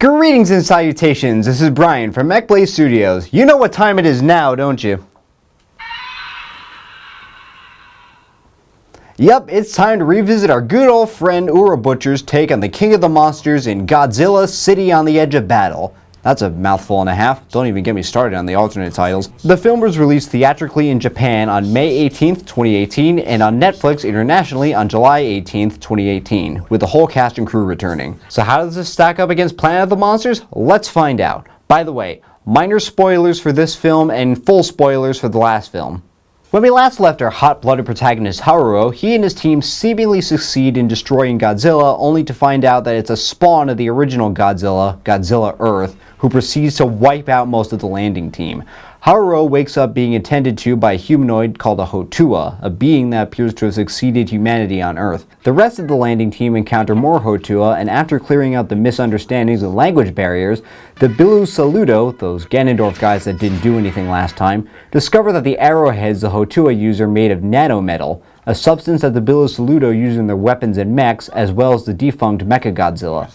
Greetings and salutations, this is Brian from Mechbladestudios. You know what time it is now, don't you? Yep, it's time to revisit our good old friend Ura Butcher's take on the King of the Monsters in Godzilla City on the Edge of Battle. That's a mouthful and a half. Don't even get me started on the alternate titles. The film was released theatrically in Japan on May 18th, 2018, and on Netflix internationally on July 18th, 2018, with the whole cast and crew returning. So how does this stack up against Planet of the Monsters? Let's find out. By the way, minor spoilers for this film and full spoilers for the last film. When we last left our hot-blooded protagonist Haruo, he and his team seemingly succeed in destroying Godzilla, only to find out that it's a spawn of the original Godzilla, Godzilla Earth, who proceeds to wipe out most of the landing team. Haruo wakes up being attended to by a humanoid called a Hotua, a being that appears to have succeeded humanity on Earth. The rest of the landing team encounter more Hotua, and after clearing out the misunderstandings and language barriers, the Bilu Saludo, those Ganondorf guys that didn't do anything last time, discover that the arrowheads the Hotua use are made of nanometal, a substance that the Bilu Saludo use in their weapons and mechs, as well as the defunct Mecha Godzilla.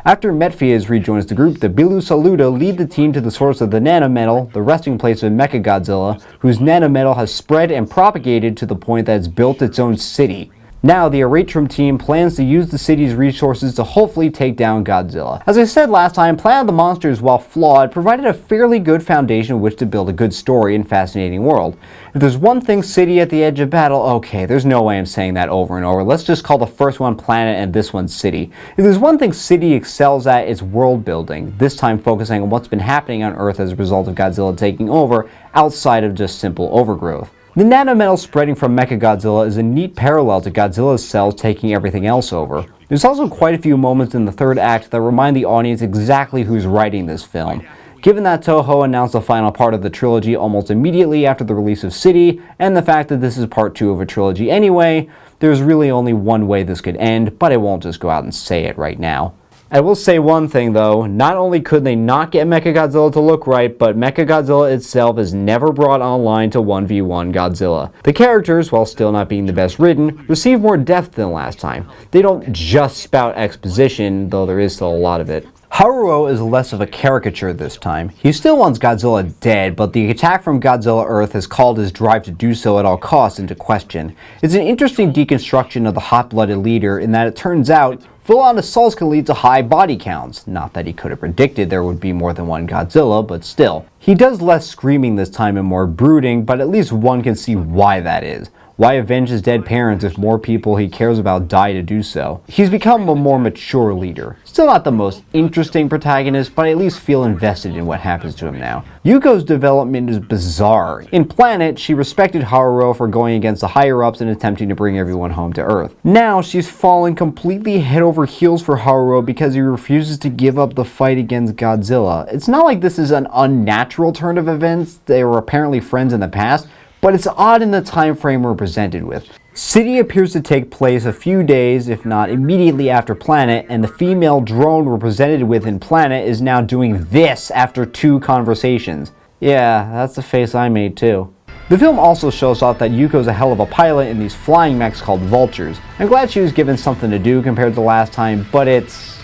After Mechbladestudios rejoins the group, the Bilu Saludo lead the team to the source of the nanometal, the resting place of Mecha Godzilla, whose nanometal has spread and propagated to the point that it's built its own city. Now, the Eratrum team plans to use the city's resources to hopefully take down Godzilla. As I said last time, Planet of the Monsters, while flawed, provided a fairly good foundation on which to build a good story and fascinating world. If there's one thing City at the Edge of Battle, okay, there's no way I'm saying that over and over. Let's just call the first one Planet and this one City. If there's one thing City excels at, it's world building, this time focusing on what's been happening on Earth as a result of Godzilla taking over, outside of just simple overgrowth. The nanometal spreading from Mechagodzilla is a neat parallel to Godzilla's cells taking everything else over. There's also quite a few moments in the third act that remind the audience exactly who's writing this film. Given that Toho announced the final part of the trilogy almost immediately after the release of City, and the fact that this is part 2 of a trilogy anyway, there's really only one way this could end, but I won't just go out and say it right now. I will say one thing though, not only could they not get Mechagodzilla to look right, but Mechagodzilla itself is never brought online to 1v1 Godzilla. The characters, while still not being the best written, receive more depth than last time. They don't just spout exposition, though there is still a lot of it. Haruo is less of a caricature this time. He still wants Godzilla dead, but the attack from Godzilla Earth has called his drive to do so at all costs into question. It's an interesting deconstruction of the hot-blooded leader in that it turns out full-on assaults can lead to high body counts. Not that he could have predicted there would be more than one Godzilla, but still. He does less screaming this time and more brooding, but at least one can see why that is. Why avenge his dead parents if more people he cares about die to do so? He's become a more mature leader. Still not the most interesting protagonist, but I at least feel invested in what happens to him now. Yuko's development is bizarre. In Planet, she respected Haruo for going against the higher-ups and attempting to bring everyone home to Earth. Now, she's fallen completely head over heels for Haruo because he refuses to give up the fight against Godzilla. It's not like this is an unnatural turn of events. They were apparently friends in the past, but it's odd in the time frame we're presented with. City appears to take place a few days, if not immediately after Planet, and the female drone we're presented with in Planet is now doing this after 2 conversations. Yeah, that's the face I made too. The film also shows off that Yuko's a hell of a pilot in these flying mechs called vultures. I'm glad she was given something to do compared to last time, but it's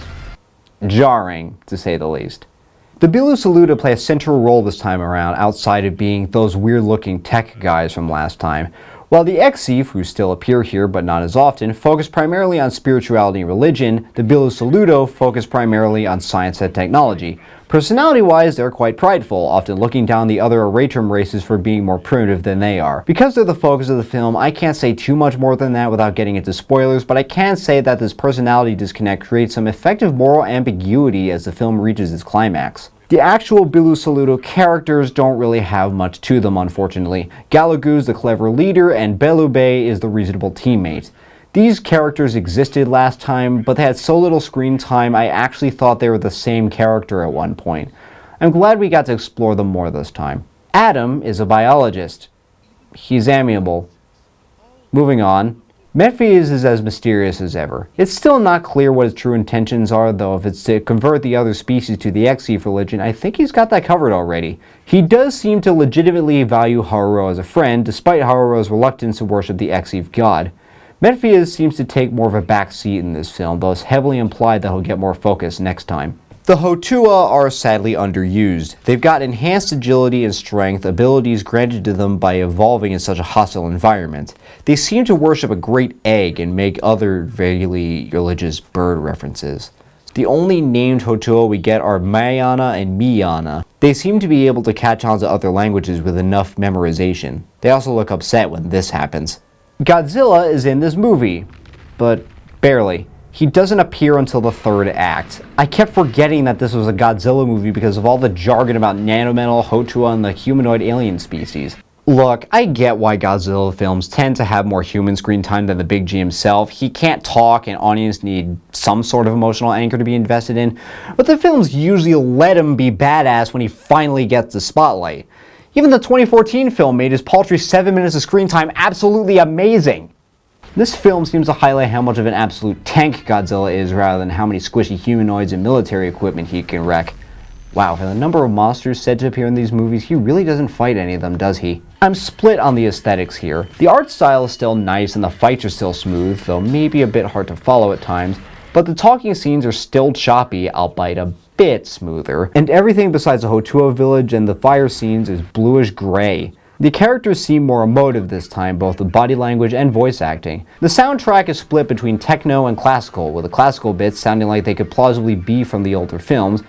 jarring, to say the least. The Bilu Saludo play a central role this time around, outside of being those weird-looking tech guys from last time. While the Exiv, who still appear here but not as often, focus primarily on spirituality and religion, the Bilu Saludo focus primarily on science and technology. Personality-wise, they're quite prideful, often looking down the other Eratrum races for being more primitive than they are. Because they're the focus of the film, I can't say too much more than that without getting into spoilers, but I can say that this personality disconnect creates some effective moral ambiguity as the film reaches its climax. The actual Bilu Saludo characters don't really have much to them, unfortunately. Galagu's the clever leader, and Belube is the reasonable teammate. These characters existed last time, but they had so little screen time I actually thought they were the same character at one point. I'm glad we got to explore them more this time. Adam is a biologist. He's amiable. Moving on. Mechbladestudios is as mysterious as ever. It's still not clear what his true intentions are, though if it's to convert the other species to the Exiv religion, I think he's got that covered already. He does seem to legitimately value Haruo as a friend, despite Haruo's reluctance to worship the Exiv god. Mechbladestudios seems to take more of a back seat in this film, though it's heavily implied that he'll get more focus next time. The Hotua are sadly underused. They've got enhanced agility and strength, abilities granted to them by evolving in such a hostile environment. They seem to worship a great egg and make other vaguely religious bird references. The only named Hotua we get are Mayana and Miyana. They seem to be able to catch on to other languages with enough memorization. They also look upset when this happens. Godzilla is in this movie, but barely. He doesn't appear until the third act. I kept forgetting that this was a Godzilla movie because of all the jargon about nanometal, Hotua, and the humanoid alien species. Look, I get why Godzilla films tend to have more human screen time than the Big G himself. He can't talk and audiences need some sort of emotional anchor to be invested in, but the films usually let him be badass when he finally gets the spotlight. Even the 2014 film made his paltry 7 minutes of screen time absolutely amazing. This film seems to highlight how much of an absolute tank Godzilla is rather than how many squishy humanoids and military equipment he can wreck. Wow, for the number of monsters said to appear in these movies, he really doesn't fight any of them, does he? I'm split on the aesthetics here. The art style is still nice and the fights are still smooth, though maybe a bit hard to follow at times, but the talking scenes are still choppy, albeit a bit smoother, and everything besides the Hotua village and the fire scenes is bluish gray. The characters seem more emotive this time, both with body language and voice acting. The soundtrack is split between techno and classical, with the classical bits sounding like they could plausibly be from the older films,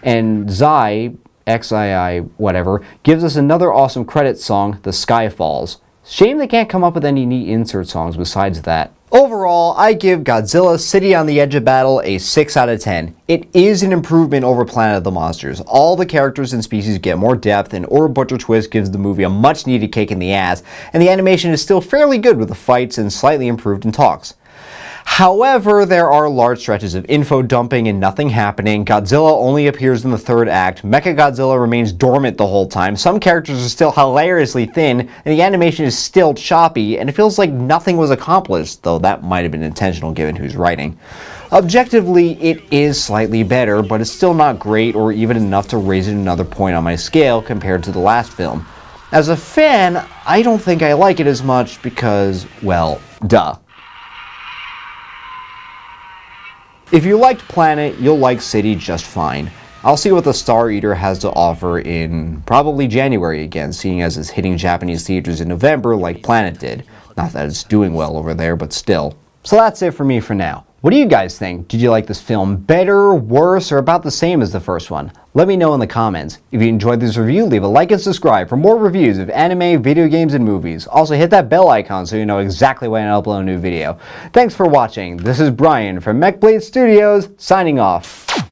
and Xii, XII, whatever, gives us another awesome credits song, The Sky Falls. Shame they can't come up with any neat insert songs besides that. Overall, I give Godzilla City on the Edge of Battle a 6 out of 10. It is an improvement over Planet of the Monsters. All the characters and species get more depth, and Ura Twist gives the movie a much needed kick in the ass, and the animation is still fairly good with the fights and slightly improved in talks. However, there are large stretches of info dumping and nothing happening. Godzilla only appears in the third act. Mechagodzilla remains dormant the whole time. Some characters are still hilariously thin, and the animation is still choppy, and it feels like nothing was accomplished, though that might have been intentional given who's writing. Objectively, it is slightly better, but it's still not great or even enough to raise it another point on my scale compared to the last film. As a fan, I don't think I like it as much because, well, duh. If you liked Planet, you'll like City just fine. I'll see what the Star Eater has to offer in probably January again, seeing as it's hitting Japanese theaters in November like Planet did. Not that it's doing well over there, but still. So that's it for me for now. What do you guys think? Did you like this film better, worse, or about the same as the first one? Let me know in the comments. If you enjoyed this review, leave a like and subscribe for more reviews of anime, video games, and movies. Also hit that bell icon so you know exactly when I upload a new video. Thanks for watching. This is Brian from Mechbladestudios, signing off.